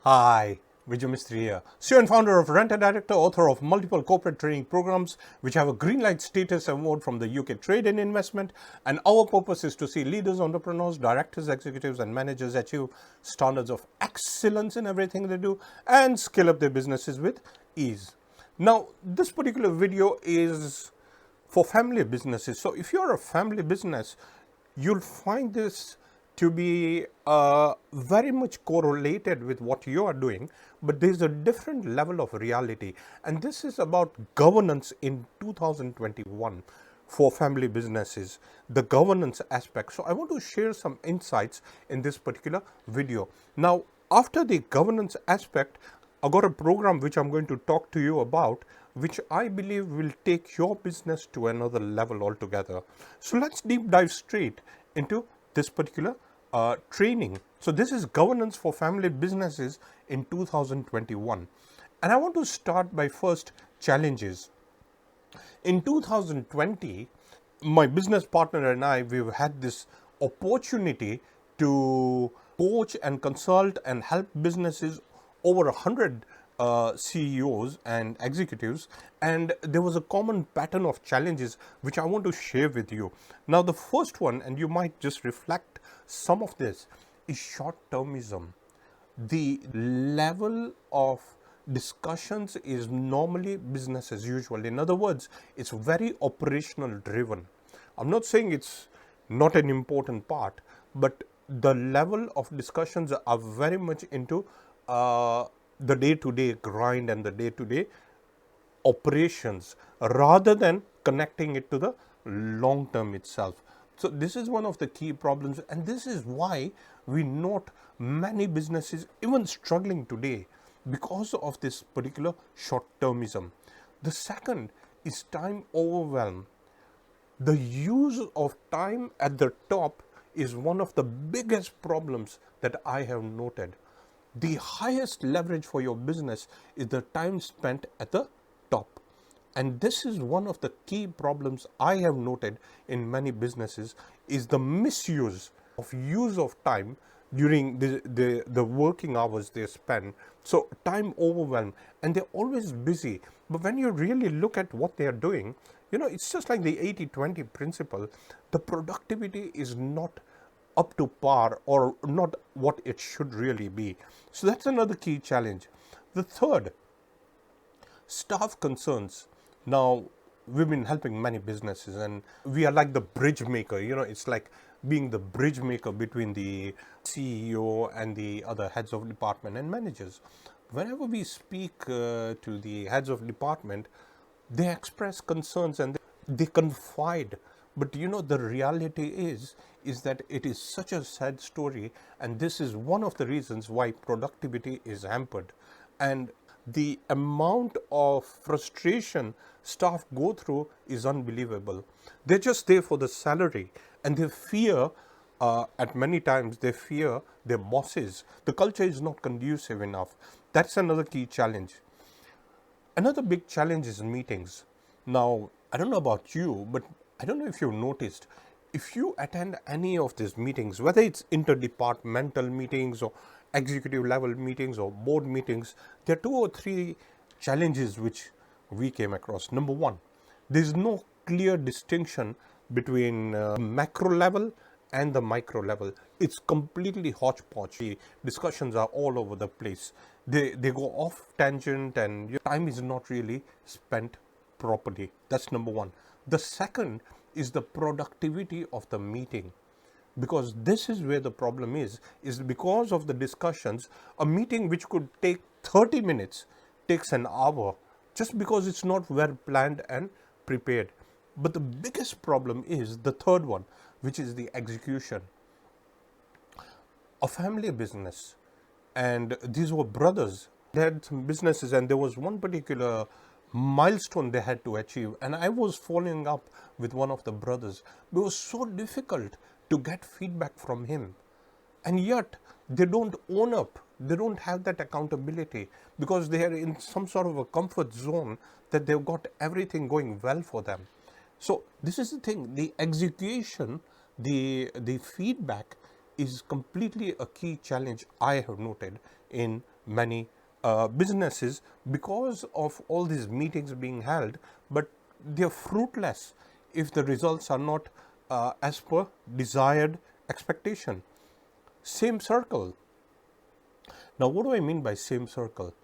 Hi, Vijay Mistry here, CEO and founder of Rent a Director, author of multiple corporate training programs which have a green light status award from the UK Trade and Investment. And our purpose is to see leaders, entrepreneurs, directors, executives, and managers achieve standards of excellence in everything they do and scale up their businesses with ease. Now, this particular video is for family businesses. So if you're a family business, you'll find this to be very much correlated with what you are doing, but there's a different level of reality. And this is about governance in 2021 for family businesses, the governance aspect. So I want to share some insights in this particular video. Now, after the governance aspect, I got a program which I'm going to talk to you about, which I believe will take your business to another level altogether. So let's deep dive straight into this particular training. So this is governance for family businesses in 2021. And I want to start by first challenges. In 2020, my business partner and I, we've had this opportunity to coach and consult and help businesses, over 100 CEOs and executives, and there was a common pattern of challenges which I want to share with you. Now, the first one, and you might just reflect some of this, is short-termism. The level of discussions is normally business as usual. In other words, it's very operational driven. I'm not saying it's not an important part, but the level of discussions are very much into the day-to-day grind and the day-to-day operations rather than connecting it to the long term itself. So this is one of the key problems, and this is why we note many businesses even struggling today because of this particular short-termism. The second is time overwhelm. The use of time at the top is one of the biggest problems that I have noted. The highest leverage for your business is the time spent at the top. And this is one of the key problems I have noted in many businesses, is the misuse of time during the working hours they spend. So time overwhelm, and they're always busy. But when you really look at what they are doing, it's just like the 80-20 principle. The productivity is not up to par or not what it should really be. So that's another key challenge. The third, staff concerns. Now, we've been helping many businesses, and we are like the bridge maker. It's like being the bridge maker between the CEO and the other heads of department and managers. Whenever we speak to the heads of department, they express concerns and they confide. But the reality is that it is such a sad story, and this is one of the reasons why productivity is hampered. And the amount of frustration staff go through is unbelievable. They're just there for the salary, and they fear, at many times, they fear their bosses. The culture is not conducive enough. That's another key challenge. Another big challenge is meetings. Now, I don't know about you, but I don't know if you've noticed, if you attend any of these meetings, whether it's interdepartmental meetings or executive level meetings or board meetings, there are 2 or 3 challenges which we came across. Number one, there's no clear distinction between macro level and the micro level. It's completely hodgepodge. The discussions are all over the place. They go off tangent, and your time is not really spent properly. That's number one. The second is the productivity of the meeting, because this is where the problem is because of the discussions. A meeting which could take 30 minutes takes an hour, just because it's not well planned and prepared. But the biggest problem is the third one, which is the execution. A family business, and these were brothers. They had some businesses, and there was one particular milestone they had to achieve, and I was following up with one of the brothers. It was so difficult to get feedback from him, and yet they don't own up. They don't have that accountability because they are in some sort of a comfort zone that they've got everything going well for them. So this is the thing, the execution, the feedback is completely a key challenge I have noted in many businesses because of all these meetings being held, but they're fruitless if the results are not as per desired expectation. Same circle. Now, what do I mean by same circle?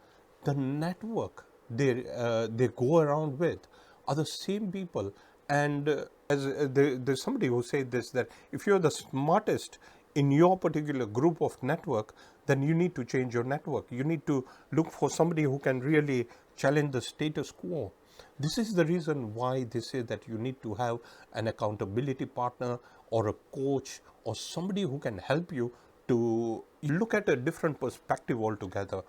The network they go around with are the same people, and there's somebody who said this, that if you're the smartest in your particular group of network, then you need to change your network. You need to look for somebody who can really challenge the status quo. This is the reason why they say that you need to have an accountability partner or a coach or somebody who can help you to look at a different perspective altogether.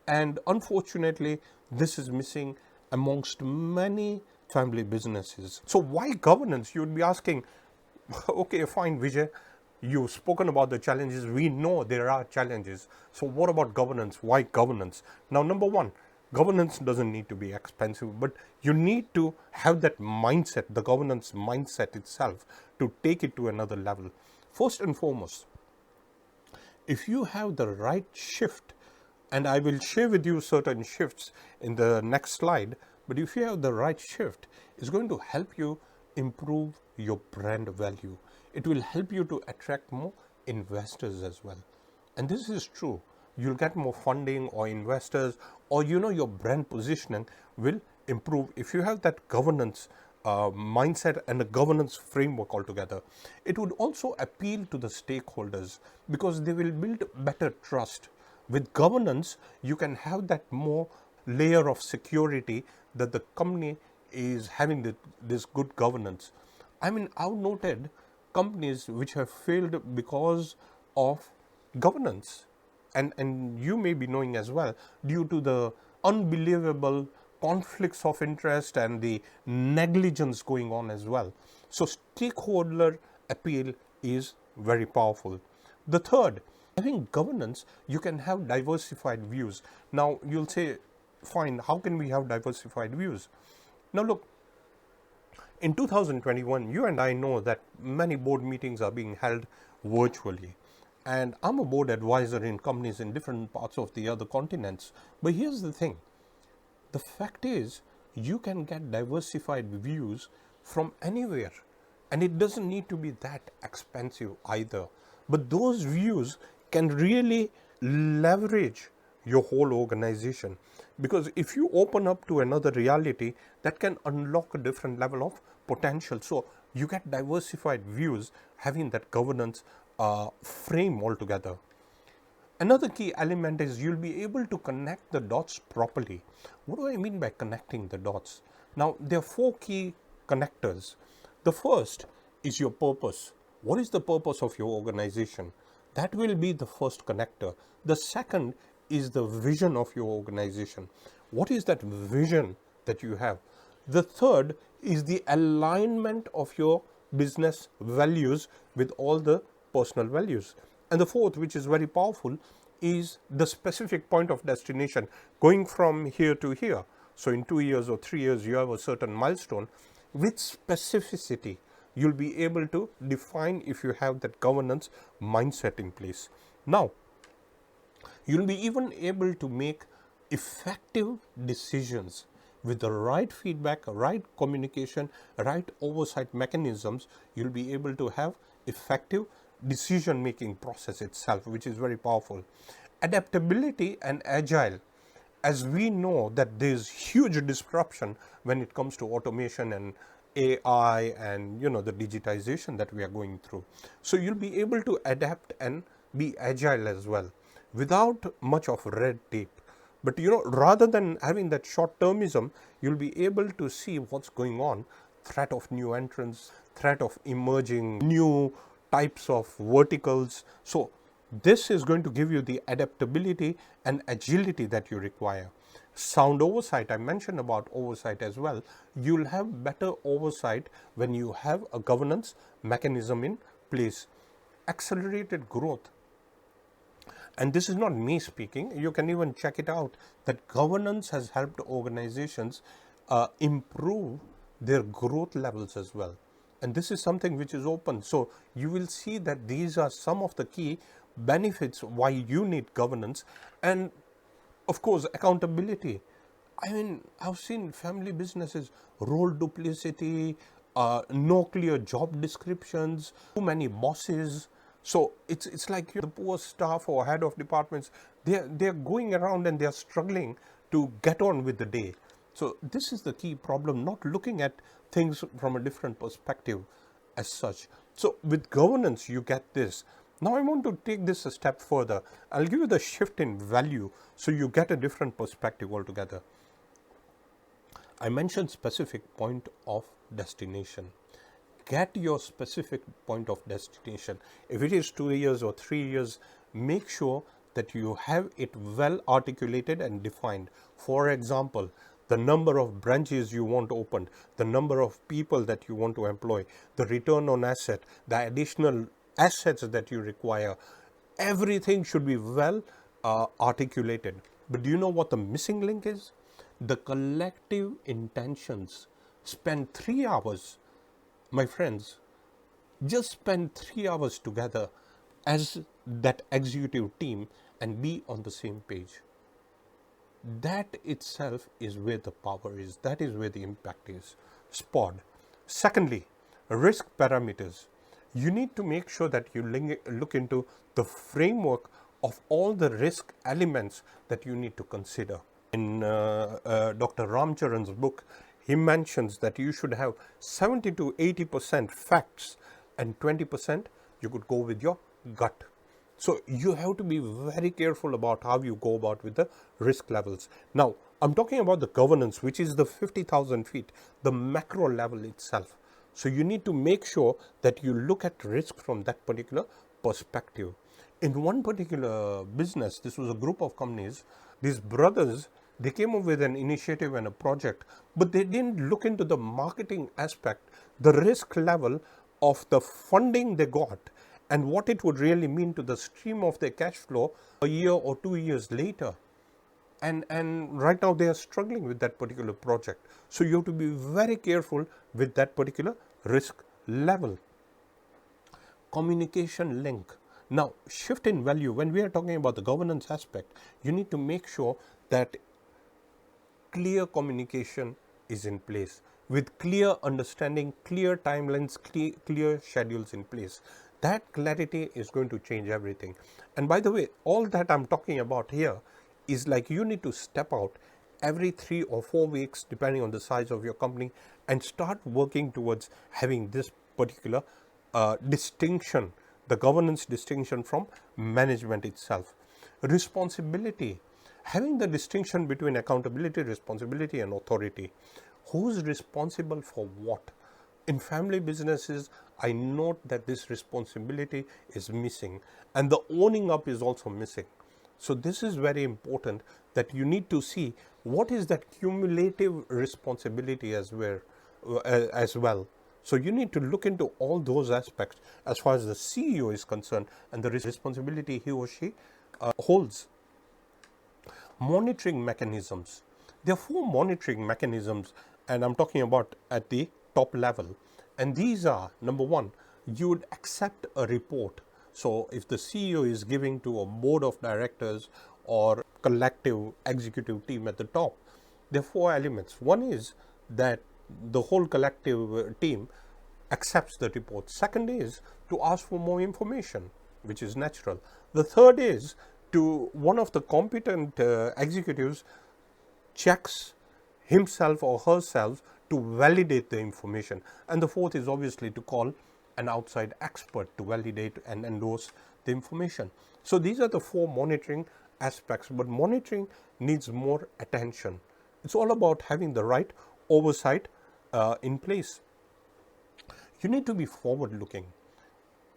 And unfortunately, this is missing amongst many family businesses. So why governance? You would be asking, okay, fine, Vijay, you've spoken about the challenges. We know there are challenges. So what about governance? Why governance? Now, number one, governance doesn't need to be expensive, but you need to have that mindset, the governance mindset itself, to take it to another level. First and foremost, if you have the right shift, and I will share with you certain shifts in the next slide, but if you have the right shift, it's going to help you improve your brand value. It will help you to attract more investors as well. And this is true. You'll get more funding or investors, or your brand positioning will improve if you have that governance mindset and a governance framework altogether. It would also appeal to the stakeholders because they will build better trust. With governance, you can have that more layer of security that the company is having this good governance. I mean, I've noted companies which have failed because of governance, and you may be knowing as well, due to the unbelievable conflicts of interest and the negligence going on as well. So stakeholder appeal is very powerful. The third, having governance, you can have diversified views. Now you'll say, fine, how can we have diversified views? Now look, in 2021, you and I know that many board meetings are being held virtually. And I'm a board advisor in companies in different parts of the other continents. But here's the thing. The fact is, you can get diversified views from anywhere. And it doesn't need to be that expensive either. But those views can really leverage your whole organization. Because if you open up to another reality, that can unlock a different level of potential. So you get diversified views having that governance frame altogether. Another key element is you'll be able to connect the dots properly. What do I mean by connecting the dots? Now, there are four key connectors. The first is your purpose. What is the purpose of your organization? That will be the first connector. The second is the vision of your organization. What is that vision that you have? The third is the alignment of your business values with all the personal values. And the fourth, which is very powerful, is the specific point of destination, going from here to here. So in 2 years or 3 years, you have a certain milestone. With specificity, you'll be able to define if you have that governance mindset in place. Now, you'll be even able to make effective decisions with the right feedback, right communication, right oversight mechanisms. You'll be able to have effective decision-making process itself, which is very powerful. Adaptability and agile. As we know that there's huge disruption when it comes to automation and AI and the digitization that we are going through. So you'll be able to adapt and be agile as well without much of red tape. But rather than having that short-termism, you'll be able to see what's going on, threat of new entrants, threat of emerging new types of verticals. So this is going to give you the adaptability and agility that you require. Sound oversight, I mentioned about oversight as well. You'll have better oversight when you have a governance mechanism in place. Accelerated growth. And this is not me speaking. You can even check it out, that governance has helped organizations improve their growth levels as well. And this is something which is open. So you will see that these are some of the key benefits why you need governance. And Of course, accountability. I mean, I've seen family businesses, role duplicity, no clear job descriptions, too many bosses. So it's like the poor staff or head of departments, they're going around and they're struggling to get on with the day. So this is the key problem, not looking at things from a different perspective as such. So with governance, you get this. Now I want to take this a step further. I'll give you the shift in value so you get a different perspective altogether. I mentioned specific point of destination. Get your specific point of destination. If it is 2 years or 3 years, make sure that you have it well articulated and defined. For example, the number of branches you want opened, the number of people that you want to employ, the return on asset, the additional assets that you require. Everything should be well articulated. But do you know what the missing link is? The collective intentions. Spend 3 hours, my friends, just spend 3 hours together as that executive team and be on the same page. That itself is where the power is. That is where the impact is. Spot. Secondly, risk parameters. You need to make sure that you look into the framework of all the risk elements that you need to consider. In Dr. Ramcharan's book, he mentions that you should have 70 to 80% facts and 20% you could go with your gut. So you have to be very careful about how you go about with the risk levels. Now, I'm talking about the governance, which is the 50,000 feet, the macro level itself. So you need to make sure that you look at risk from that particular perspective. In one particular business, this was a group of companies, these brothers, they came up with an initiative and a project, but they didn't look into the marketing aspect, the risk level of the funding they got, and what it would really mean to the stream of their cash flow a year or 2 years later. And right now they are struggling with that particular project. So you have to be very careful with that particular risk level. Communication link. Now, shift in value. When we are talking about the governance aspect, you need to make sure that clear communication is in place with clear understanding, clear timelines, clear schedules in place. That clarity is going to change everything. And by the way, all that I'm talking about here is like you need to step out every 3 or 4 weeks, depending on the size of your company, and start working towards having this particular distinction, the governance distinction from management itself. Responsibility, having the distinction between accountability, responsibility, and authority. Who's responsible for what? In family businesses, I note that this responsibility is missing, and the owning up is also missing. So this is very important, that you need to see what is that cumulative responsibility as well. So you need to look into all those aspects as far as the CEO is concerned and the responsibility he or she holds. Monitoring mechanisms. There are 4 monitoring mechanisms, and I'm talking about at the top level. And these are, number 1, you would accept a report. So if the CEO is giving to a board of directors or collective executive team at the top, there are 4 elements. One is that the whole collective team accepts the report. Second is to ask for more information, which is natural. The third is to one of the competent executives checks himself or herself to validate the information. And the fourth is obviously to call an outside expert to validate and endorse the information. So these are the 4 monitoring aspects, but monitoring needs more attention. It's all about having the right oversight in place. You need to be forward looking.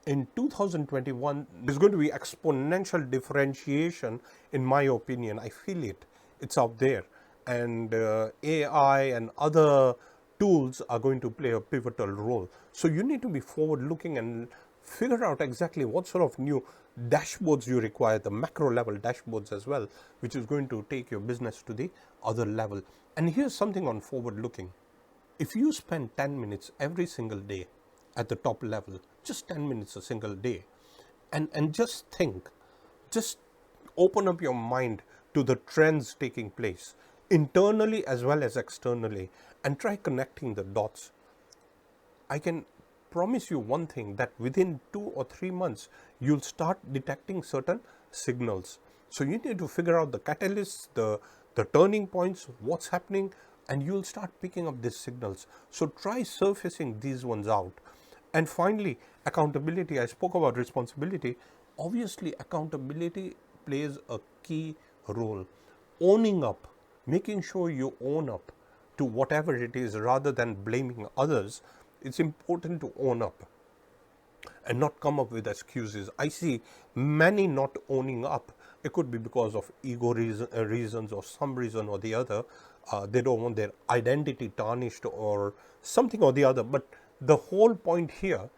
In 2021, there's going to be exponential differentiation, in my opinion. I feel it. It's out there. And AI and other tools are going to play a pivotal role. So you need to be forward looking and figure out exactly what sort of new dashboards you require, the macro level dashboards as well, which is going to take your business to the other level. And here's something on forward looking. If you spend 10 minutes every single day at the top level, just 10 minutes a single day, and just think, just open up your mind to the trends taking place internally as well as externally, and try connecting the dots. I can promise you one thing, that within 2 or 3 months, you'll start detecting certain signals. So you need to figure out the catalysts, the turning points, what's happening, and you'll start picking up these signals. So try surfacing these ones out. And finally, accountability. I spoke about responsibility. Obviously, accountability plays a key role. Owning up, making sure you own up to whatever it is rather than blaming others. It's important to own up and not come up with excuses. I see many not owning up. It could be because of ego reasons or some reason or the other. They don't want their identity tarnished or something or the other. But the whole point here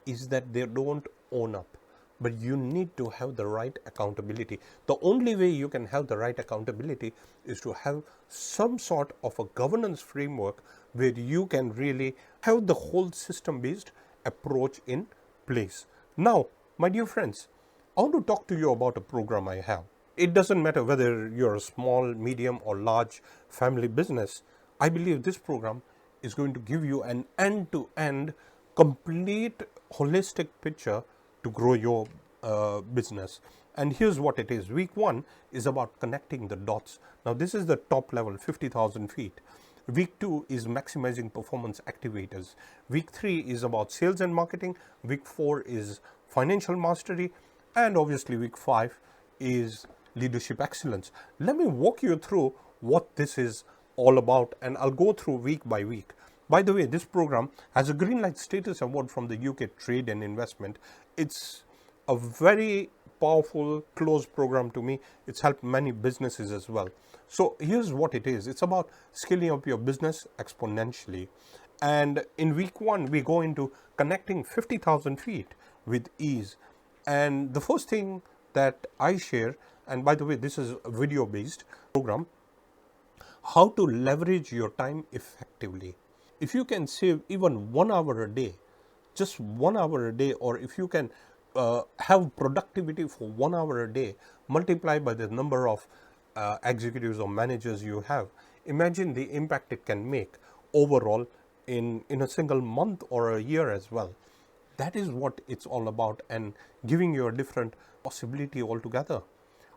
is that they don't own up. But you need to have the right accountability. The only way you can have the right accountability is to have some sort of a governance framework where you can really have the whole system-based approach in place. Now, my dear friends, I want to talk to you about a program I have. It doesn't matter whether you're a small, medium, or large family business. I believe this program is going to give you an end-to-end, complete, holistic picture to grow your business. And here's what it is. Week 1 is about connecting the dots. Now, this is the top level, 50,000 feet. Week 2 is maximizing performance activators. Week 3 is about sales and marketing. Week 4 is financial mastery. And obviously, week 5 is leadership excellence. Let me walk you through what this is all about, and I'll go through week by week. By the way, this program has a Green Light Status Award from the UK Trade and Investment. It's a very powerful, close program to me. It's helped many businesses as well. So here's what it is. It's about scaling up your business exponentially. And in week 1, we go into connecting 50,000 feet with ease. And the first thing that I share, and by the way, this is a video-based program, how to leverage your time effectively. If you can save even 1 hour a day, just 1 hour a day, or if you can have productivity for 1 hour a day, multiply by the number of executives or managers you have, imagine the impact it can make overall in a single month or a year as well. That is what it's all about, and giving you a different possibility altogether.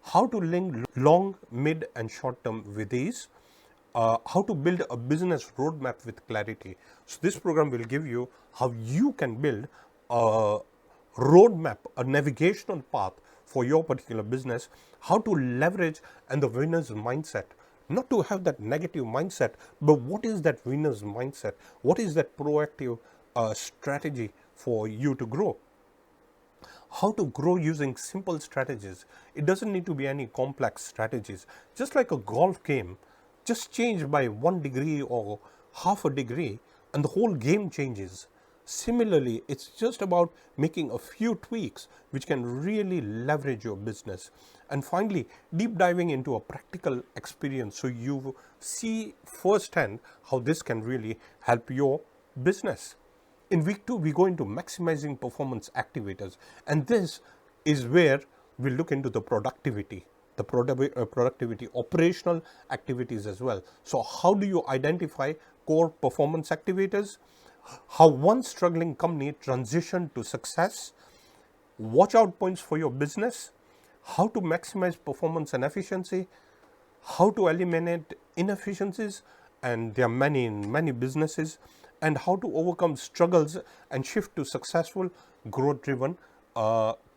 How to link long, mid, and short term with ease. How to build a business roadmap with clarity. So this program will give you how you can build a roadmap, a navigational path for your particular business, how to leverage and the winner's mindset. Not to have that negative mindset, but what is that winner's mindset? What is that proactive strategy for you to grow? How to grow using simple strategies. It doesn't need to be any complex strategies. Just like a golf game, just change by 1 degree or half a degree and the whole game changes. Similarly, it's just about making a few tweaks which can really leverage your business. And finally, deep diving into a practical experience so you see firsthand how this can really help your business. In week 2, we go into maximizing performance activators, and this is where we look into the productivity, operational activities as well. So how do you identify core performance activators? How one struggling company transitioned to success, watch out points for your business, how to maximize performance and efficiency, how to eliminate inefficiencies, and there are many in many businesses, and how to overcome struggles and shift to successful growth-driven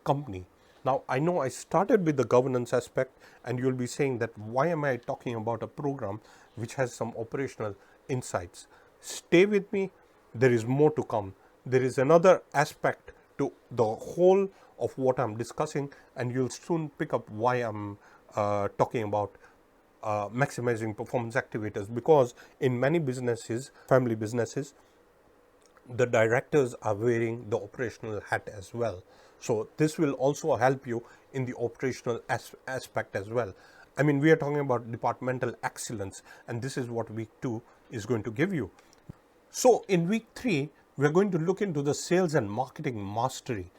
company. Now, I know I started with the governance aspect, and you'll be saying that why am I talking about a program which has some operational insights? Stay with me. There is more to come. There is another aspect to the whole of what I'm discussing, and you'll soon pick up why I'm talking about maximizing performance activators, because in many businesses, family businesses, the directors are wearing the operational hat as well. So this will also help you in the operational aspect as well. I mean, we are talking about departmental excellence, and this is what week 2 is going to give you. So in week 3, we're going to look into the sales and marketing mastery,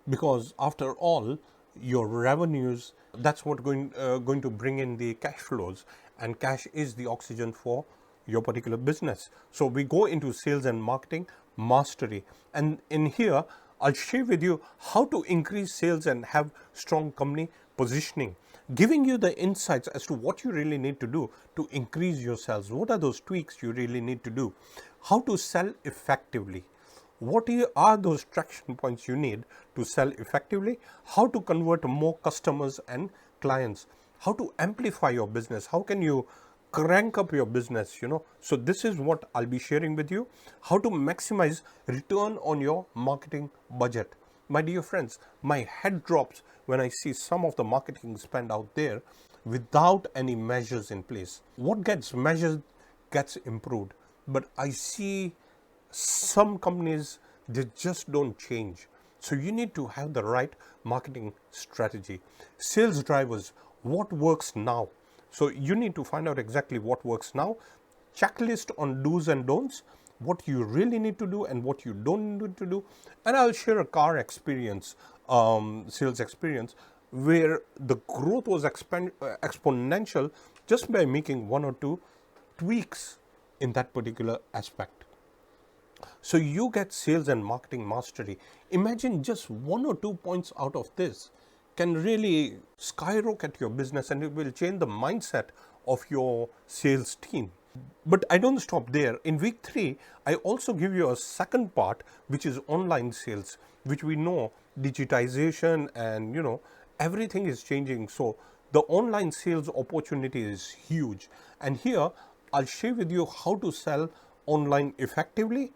because after all, your revenues. That's what going to bring in the cash flows, and cash is the oxygen for your particular business. So we go into sales and marketing mastery, and in here I'll share with you how to increase sales and have strong company positioning, giving you the insights as to what you really need to do to increase your sales. What are those tweaks you really need to do? How to sell effectively? What are those traction points you need to sell effectively? How to convert more customers and clients? How to amplify your business? How can you crank up your business? So this is what I'll be sharing with you. How to maximize return on your marketing budget. My dear friends, my head drops when I see some of the marketing spend out there without any measures in place. What gets measured gets improved, but I see some companies, they just don't change. So you need to have the right marketing strategy. Sales drivers, what works now? So you need to find out exactly what works now. Checklist on do's and don'ts, what you really need to do and what you don't need to do. And I'll share a car experience, sales experience, where the growth was exponential just by making one or two tweaks in that particular aspect. So you get sales and marketing mastery. Imagine just 1 or 2 points out of this can really skyrocket your business, and it will change the mindset of your sales team. But I don't stop there. In week 3, I also give you a second part, which is online sales, which we know digitization and everything is changing. So the online sales opportunity is huge. And here I'll share with you how to sell online effectively,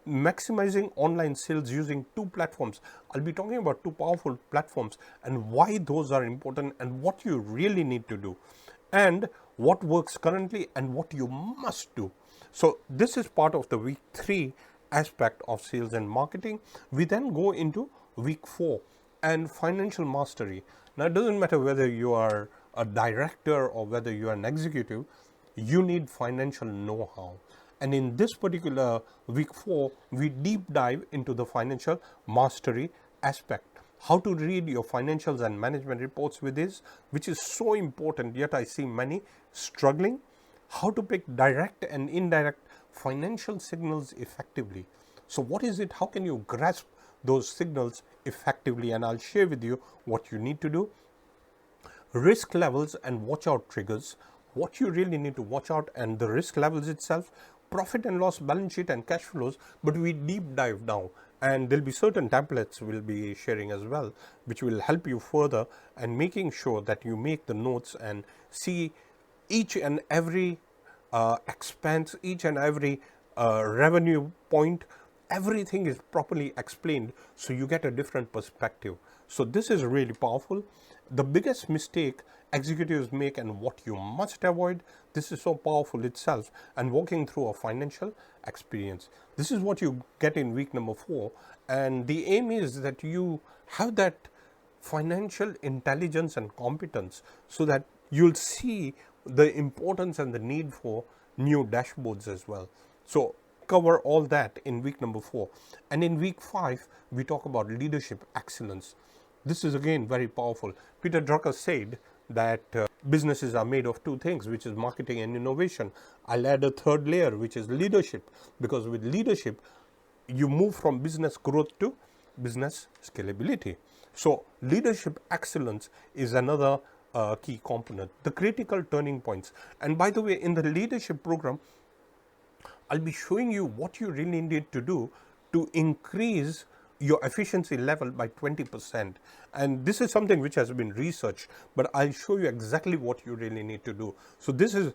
maximizing online sales using 2 platforms. I'll be talking about 2 powerful platforms and why those are important and what you really need to do and what works currently and what you must do. So this is part of the week 3 aspect of sales and marketing. We then go into week 4 and financial mastery. Now it doesn't matter whether you are a director or whether you are an executive, you need financial know-how. And in this particular week 4, we deep dive into the financial mastery aspect. How to read your financials and management reports with this, which is so important, yet I see many struggling. How to pick direct and indirect financial signals effectively. So what is it? How can you grasp those signals effectively? And I'll share with you what you need to do. Risk levels and watch out triggers. What you really need to watch out and the risk levels itself. Profit and loss, balance sheet and cash flows, but we deep dive now, and there'll be certain templates we'll be sharing as well, which will help you further and making sure that you make the notes and see each and every expense, each and every revenue point. Everything is properly explained, so you get a different perspective. So this is really powerful. The biggest mistake executives make and what you must avoid, this is so powerful itself, and walking through a financial experience. This is what you get in week number 4, and the aim is that you have that financial intelligence and competence so that you'll see the importance and the need for new dashboards as well. So cover all that in week number 4. And in week 5, we talk about leadership excellence. This is again very powerful. Peter Drucker said that businesses are made of 2 things, which is marketing and innovation. I'll add a third layer, which is leadership, because with leadership, you move from business growth to business scalability. So leadership excellence is another key component. The critical turning points. And by the way, in the leadership program, I'll be showing you what you really need to do to increase your efficiency level by 20%. And this is something which has been researched, but I'll show you exactly what you really need to do. So this is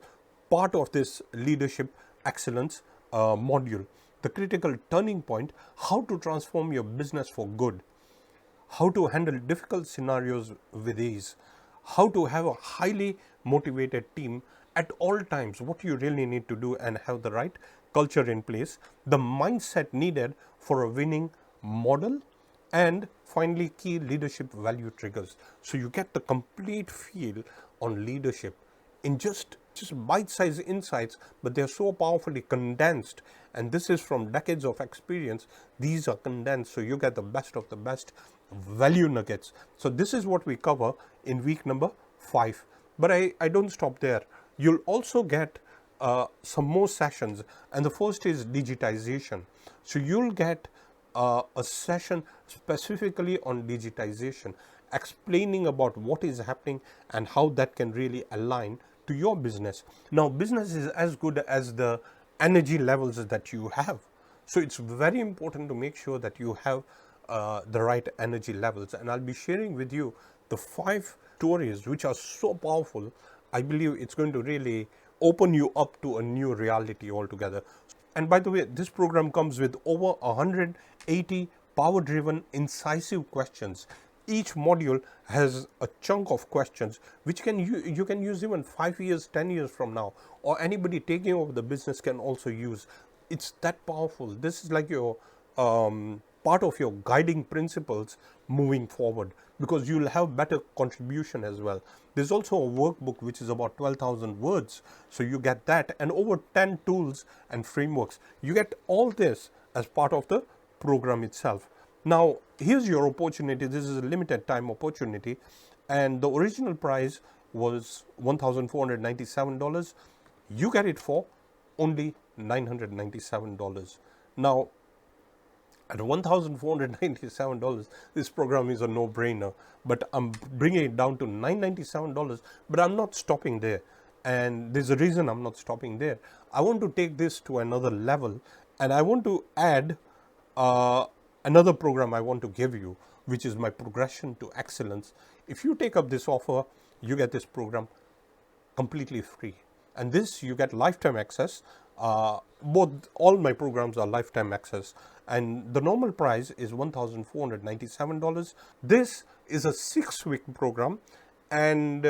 part of this leadership excellence module. The critical turning point, how to transform your business for good, how to handle difficult scenarios with ease, how to have a highly motivated team at all times, what you really need to do and have the right culture in place, the mindset needed for a winning model, and finally key leadership value triggers. So you get the complete feel on leadership in just bite-sized insights, but they're so powerfully condensed and this is from decades of experience. These are condensed, so you get the best of the best value nuggets. So this is what we cover in week number 5. But I don't stop there. You'll also get some more sessions, and the first is digitization. So you'll get a session specifically on digitization, explaining about what is happening and how that can really align to your business. Now, business is as good as the energy levels that you have. So it's very important to make sure that you have the right energy levels. And I'll be sharing with you the 5 stories which are so powerful. I believe it's going to really open you up to a new reality altogether. And by the way, this program comes with over 180 power-driven, incisive questions. Each module has a chunk of questions which you can use even 5 years, 10 years from now, or anybody taking over the business can also use. It's that powerful. This is like your part of your guiding principles moving forward, because you'll have better contribution as well. There's also a workbook which is about 12,000 words, so you get that, and over 10 tools and frameworks. You get all this as part of the program itself. Now, here's your opportunity. This is a limited time opportunity, and the original price was $1,497. You get it for only $997. Now, at $1,497, this program is a no-brainer, but I'm bringing it down to $997, but I'm not stopping there. And there's a reason I'm not stopping there. I want to take this to another level, and I want to add another program I want to give you, which is my Progression to Excellence. If you take up this offer, you get this program completely free. And this, you get lifetime access. All my programs are lifetime access, and the normal price is $1,497. This is a 6-week program, and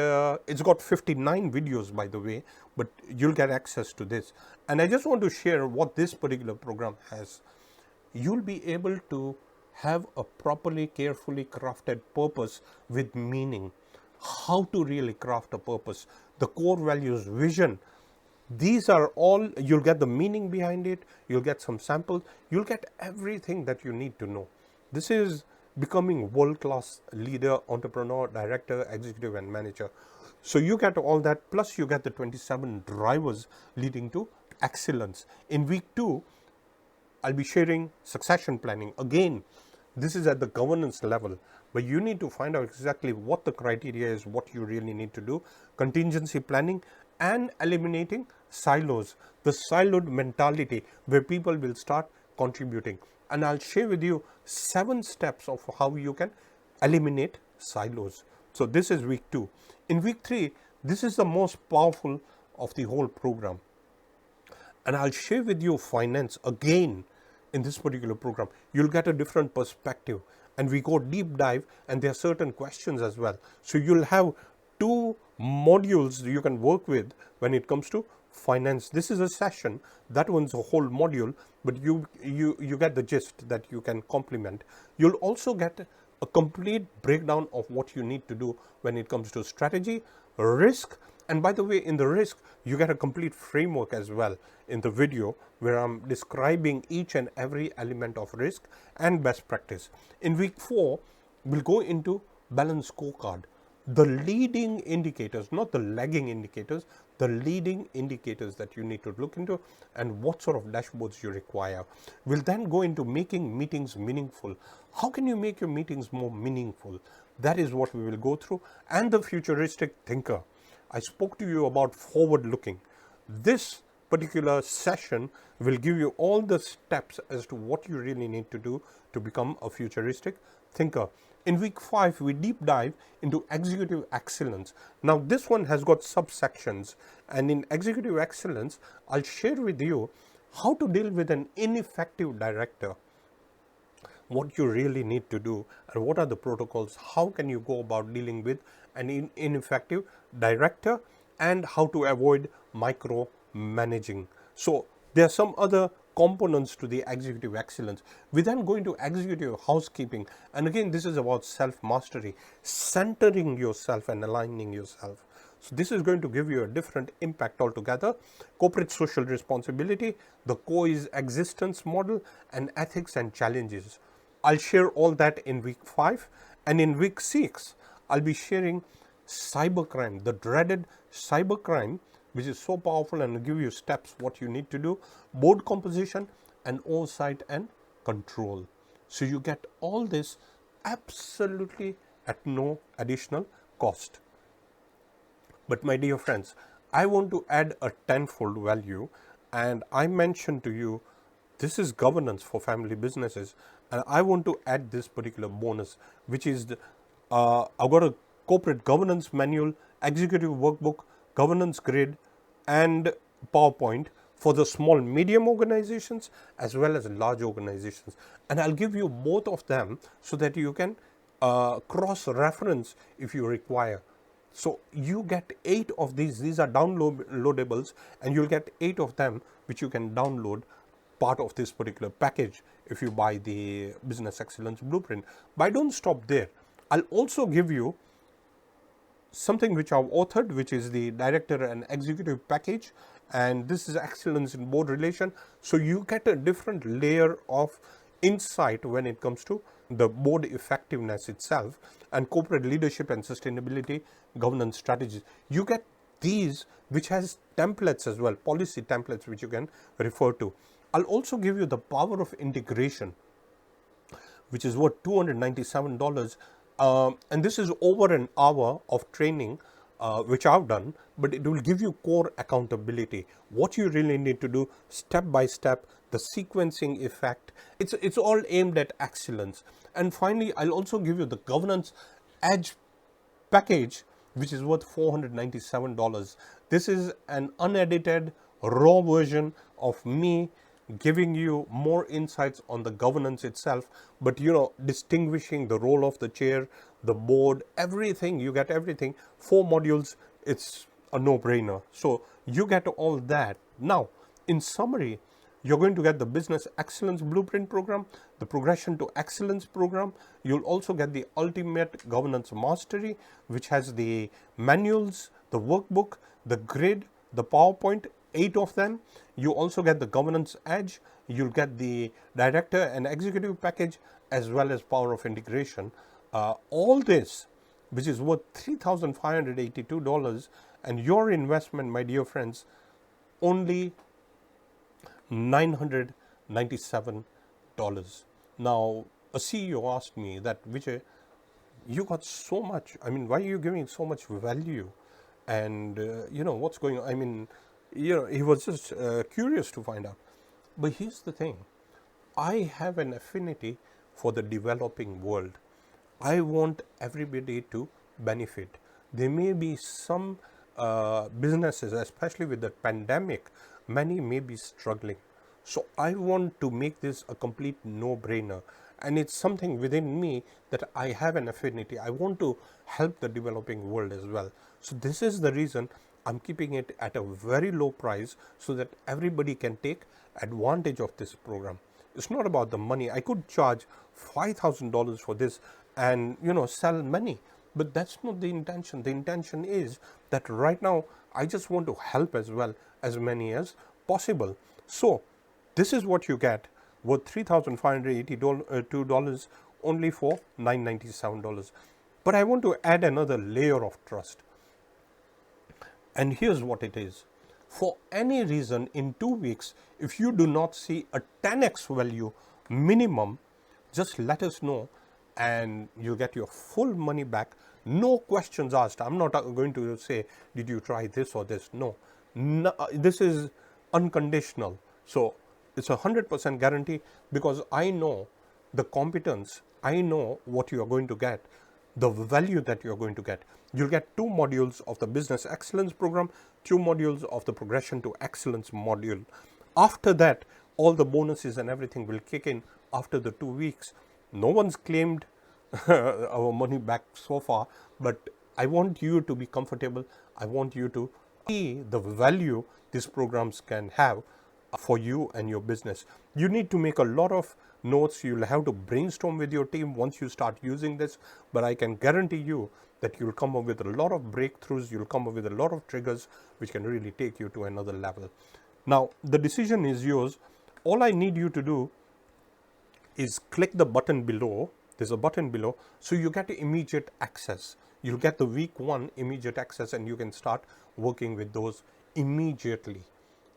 it's got 59 videos, by the way, but you'll get access to this. And I just want to share what this particular program has. You'll be able to have a properly, carefully crafted purpose with meaning. How to really craft a purpose, the core values, vision. These are all, you'll get the meaning behind it, you'll get some samples, you'll get everything that you need to know. This is becoming world-class leader, entrepreneur, director, executive, and manager. So you get all that, plus you get the 27 drivers leading to excellence. In week 2, I'll be sharing succession planning. Again, this is at the governance level, but you need to find out exactly what the criteria is, what you really need to do, contingency planning, and eliminating silos, the siloed mentality where people will start contributing. And I'll share with you 7 steps of how you can eliminate silos. So this is week 2. In week 3, this is the most powerful of the whole program. And I'll share with you finance again. In this particular program, you'll get a different perspective, and we go deep dive, and there are certain questions as well. So you'll have 2 modules you can work with when it comes to finance. This is a session, that one's a whole module, but you get the gist that you can complement. You'll also get a complete breakdown of what you need to do when it comes to strategy, risk, and by the way, in the risk, you get a complete framework as well in the video where I'm describing each and every element of risk and best practice. In week 4, we'll go into balance scorecard. The leading indicators, not the lagging indicators, the leading indicators that you need to look into and what sort of dashboards you require. We'll then go into making meetings meaningful. How can you make your meetings more meaningful? That is what we will go through. And the futuristic thinker. I spoke to you about forward looking. This particular session will give you all the steps as to what you really need to do to become a futuristic thinker. In week 5, we deep dive into executive excellence. Now, this one has got subsections, and in executive excellence, I'll share with you how to deal with an ineffective director, what you really need to do, and what are the protocols, how can you go about dealing with an ineffective director, and how to avoid micromanaging. So there are some other components to the executive excellence. We then go into executive housekeeping, and again this is about self-mastery, centering yourself and aligning yourself. So this is going to give you a different impact altogether. Corporate social responsibility, the coexistence model, and ethics and challenges. I'll share all that in week 5. And in week 6, I'll be sharing cybercrime, the dreaded cybercrime, which is so powerful, and will give you steps what you need to do, board composition, and oversight and control. So you get all this absolutely at no additional cost. But my dear friends, I want to add a tenfold value, and I mentioned to you this is governance for family businesses, and I want to add this particular bonus, which is I've got a corporate governance manual, executive workbook, governance grid, and PowerPoint for the small medium organizations as well as large organizations, and I'll give you both of them so that you can cross reference if you require. So you get 8 of these are downloadables, and you'll get 8 of them which you can download part of this particular package if you buy the Business Excellence Blueprint. But I don't stop there. I'll also give you something which I've authored, which is the Director and Executive Package, and this is excellence in board relation. So you get a different layer of insight when it comes to the board effectiveness itself and corporate leadership and sustainability governance strategies. You get these which has templates as well, policy templates which you can refer to. I'll also give you the power of integration, which is worth $297. And this is over an hour of training which I've done, but it will give you core accountability, what you really need to do step by step, the sequencing effect. It's all aimed at excellence. And finally, I'll also give you the governance edge package, which is worth $497. This is an unedited raw version of me giving you more insights on the governance itself, but distinguishing the role of the chair, the board, everything. You get everything. 4 modules. It's a no-brainer. So you get all that. Now, in summary, you're going to get the Business Excellence Blueprint program, the Progression to Excellence program. You'll also get the Ultimate Governance Mastery, which has the manuals, the workbook, the grid, the PowerPoint, 8 of them. You also get the Governance Edge. You'll get the Director and Executive Package as well as Power of Integration. All this, which is worth $3,582, and your investment, my dear friends, only $997. Now, a CEO asked me that, Vijay, you got so much. I mean, why are you giving so much value? And, what's going on? I mean, he was just curious to find out. But here's the thing. I have an affinity for the developing world. I want everybody to benefit. There may be some businesses, especially with the pandemic, many may be struggling. So I want to make this a complete no-brainer. And it's something within me that I have an affinity. I want to help the developing world as well. So this is the reason I'm keeping it at a very low price so that everybody can take advantage of this program. It's not about the money. I could charge $5,000 for this and sell many, but that's not the intention. The intention is that right now I just want to help as well as many as possible. So this is what you get, worth $3,582 only for $997. But I want to add another layer of trust. And here's what it is. For any reason in 2 weeks, if you do not see a 10x value minimum, just let us know and you'll get your full money back. No questions asked. I'm not going to say, did you try this or this? No, this is unconditional. So it's 100% guarantee, because I know the competence. I know what you are going to get, the value that you're going to get. You'll get 2 modules of the Business Excellence program, 2 modules of the Progression to Excellence module. After that, all the bonuses and everything will kick in after the 2 weeks. No one's claimed our money back so far, but I want you to be comfortable. I want you to see the value these programs can have for you and your business. You need to make a lot of notes. You'll have to brainstorm with your team once you start using this, but I can guarantee you that you'll come up with a lot of breakthroughs, you'll come up with a lot of triggers which can really take you to another level. Now, the decision is yours. All I need you to do is click the button below. There's a button below, so you get immediate access. You'll get the week 1 immediate access, and you can start working with those immediately.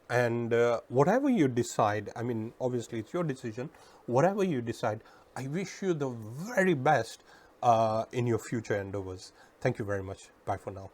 And whatever you decide, I mean, obviously it's your decision. Whatever you decide, I wish you the very best in your future endeavors. Thank you very much. Bye for now.